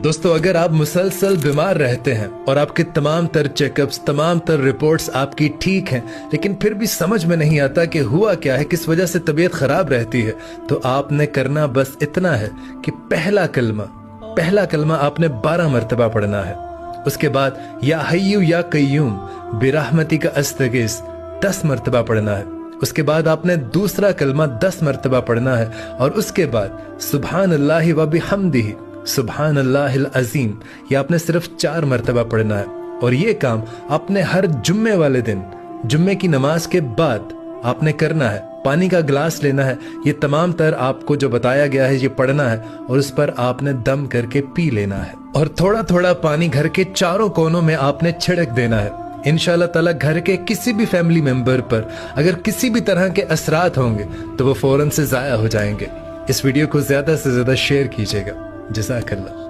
दोस्तों, अगर आप मुसलसल बीमार रहते हैं और आपके तमाम तर चेकअप्स, तमाम तर रिपोर्ट्स आपकी ठीक हैं, लेकिन फिर भी समझ में नहीं आता कि हुआ क्या है, किस वजह से तबीयत खराब रहती है, तो आपने करना बस इतना है कि पहला कलमा आपने 12 मरतबा पढ़ना है। उसके बाद या हय्यू या कय्यूम बिरहमती का अस्तगीस 10 मरतबा पढ़ना है। उसके बाद आपने दूसरा कलमा 10 मरतबा पढ़ना है और उसके बाद सुभान अल्लाहि व बिहम्दिही सुभान अल्लाहिल अज़ीम ये आपने सिर्फ 4 मरतबा पढ़ना है। और ये काम आपने हर जुम्मे वाले दिन, जुम्मे की नमाज के बाद आपने करना है। पानी का गिलास लेना है, ये तमाम तर आपको जो बताया गया है ये पढ़ना है और उस पर आपने दम करके पी लेना है और थोड़ा थोड़ा पानी घर के चारों कोनों में आपने छिड़क देना है। इंशाअल्लाह ताला घर के किसी भी फैमिली मेंबर पर अगर किसी भी तरह के असरात होंगे तो वो फौरन से ज़ाया हो जाएंगे। इस वीडियो को ज़्यादा से ज़्यादा शेयर कीजिएगा। जज़ाकल्लाह।